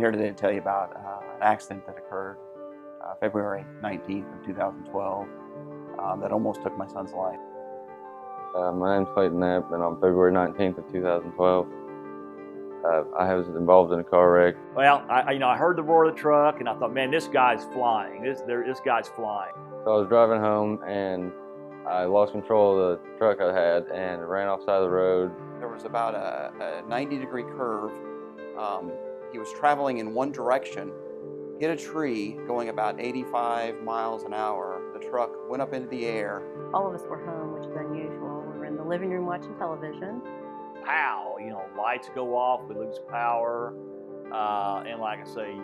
here today to tell you about an accident that occurred February 19th of 2012 that almost took my son's life. My name's Clayton Knapp, and on February 19th of 2012, I was involved in a car wreck. Well, I heard the roar of the truck, and I thought, man, this guy's flying. This guy's flying. So I was driving home, and I lost control of the truck I had and ran off the side of the road. There was about a 90-degree curve. He was traveling in one direction, hit a tree going about 85 miles an hour. The truck went up into the air. All of us were home, which is unusual. We were in the living room watching television. Pow! Lights go off, we lose power, and like I say,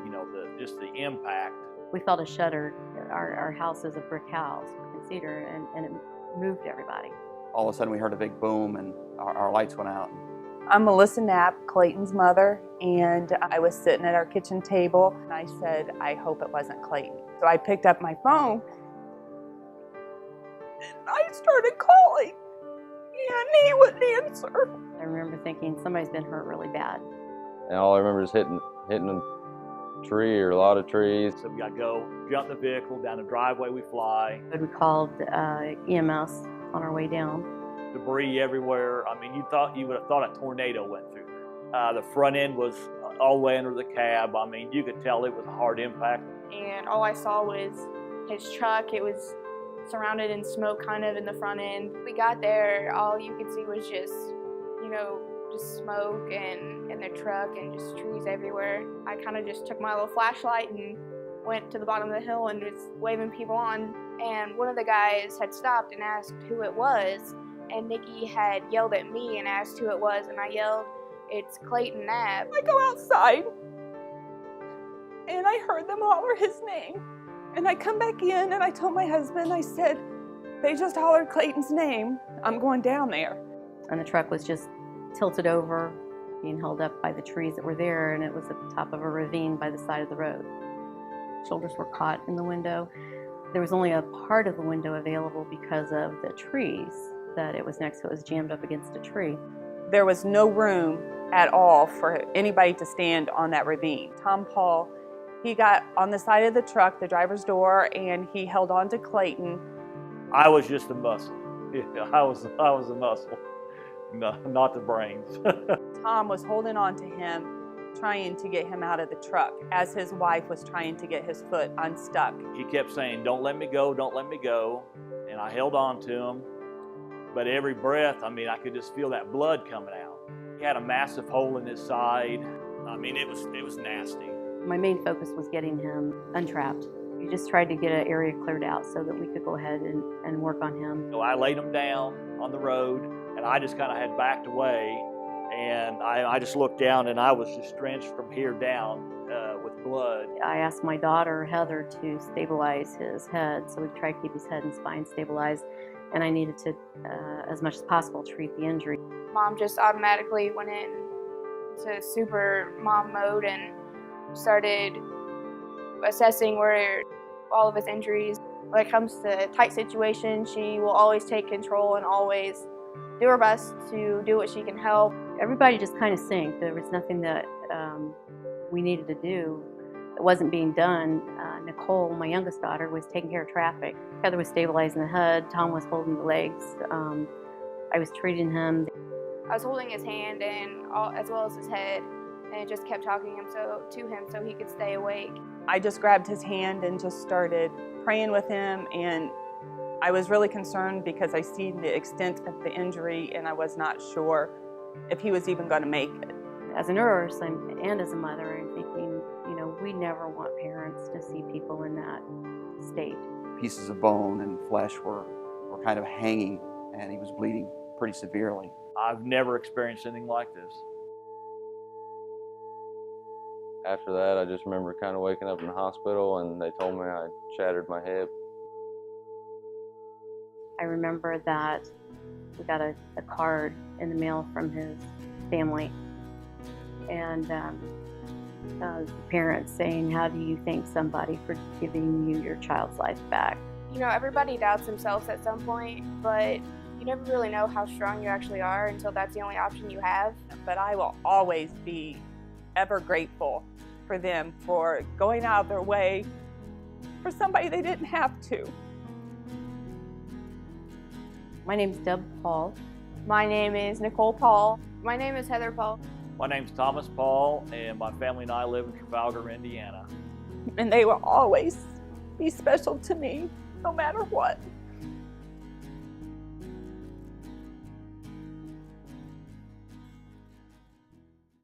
just the impact. We felt a shudder. Our house is a brick house in Cedar, and it moved everybody. All of a sudden, we heard a big boom, and our lights went out. I'm Melissa Knapp, Clayton's mother, and I was sitting at our kitchen table, and I said, I hope it wasn't Clayton. So I picked up my phone, and I started calling, and he wouldn't answer. I remember thinking somebody's been hurt really bad. And all I remember is hitting a tree or a lot of trees. So we got to go, jump the vehicle, down the driveway we fly. We called EMS on our way down. Debris everywhere. I mean, you would have thought a tornado went through there. The front end was all the way under the cab. I mean, you could tell it was a hard impact. And all I saw was his truck. It was surrounded in smoke kind of in the front end. We got there, all you could see was just smoke and the truck and just trees everywhere. I kind of just took my little flashlight and went to the bottom of the hill and was waving people on. And one of the guys had stopped and asked who it was. And Nikki had yelled at me and asked who it was, and I yelled, "It's Clayton Knapp." I go outside, and I heard them holler his name. And I come back in, and I told my husband, I said, they just hollered Clayton's name. I'm going down there. And the truck was just tilted over, being held up by the trees that were there, and it was at the top of a ravine by the side of the road. Shoulders were caught in the window. There was only a part of the window available because of the trees that it was next to. It was jammed up against a tree. There was no room at all for anybody to stand on that ravine. Tom Pahl, he got on the side of the truck, the driver's door, and he held on to Clayton. I was just a muscle. Yeah, I was a muscle, no, not the brains. Tom was holding on to him, trying to get him out of the truck as his wife was trying to get his foot unstuck. He kept saying, "Don't let me go, don't let me go," and I held on to him. But every breath, I mean, I could just feel that blood coming out. He had a massive hole in his side. I mean, it was nasty. My main focus was getting him untrapped. We just tried to get an area cleared out so that we could go ahead and work on him. So I laid him down on the road, and I just kind of had backed away, and I just looked down, and I was just drenched from here down with blood. I asked my daughter, Heather, to stabilize his head, so we tried to keep his head and spine stabilized, and I needed to, as much as possible, treat the injury. Mom just automatically went into super mom mode and started assessing where all of his injuries. When it comes to tight situations, she will always take control and always do her best to do what she can help. Everybody just kind of synced. There was nothing that we needed to do that wasn't being done. Nicole, my youngest daughter, was taking care of traffic. Heather was stabilizing the head. Tom was holding the legs. I was treating him. I was holding his hand and as well as his head, and just kept talking to him so he could stay awake. I just grabbed his hand and just started praying with him, and I was really concerned because I seen the extent of the injury and I was not sure if he was even going to make it. As a nurse and as a mother, I'm thinking, we never want parents to see people in that state. Pieces of bone and flesh were kind of hanging, and he was bleeding pretty severely. I've never experienced anything like this. After that, I just remember kind of waking up in the hospital, and they told me I shattered my hip. I remember that we got a card in the mail from his family, and the parents saying, "How do you thank somebody for giving you your child's life back?" Everybody doubts themselves at some point, but you never really know how strong you actually are until that's the only option you have. But I will always be ever grateful for them for going out of their way for somebody they didn't have to. My name's Deb Pahl. My name is Nicole Pahl. My name is Heather Pahl. My name's Thomas Pahl, and my family and I live in Trafalgar, Indiana. And they will always be special to me, no matter what.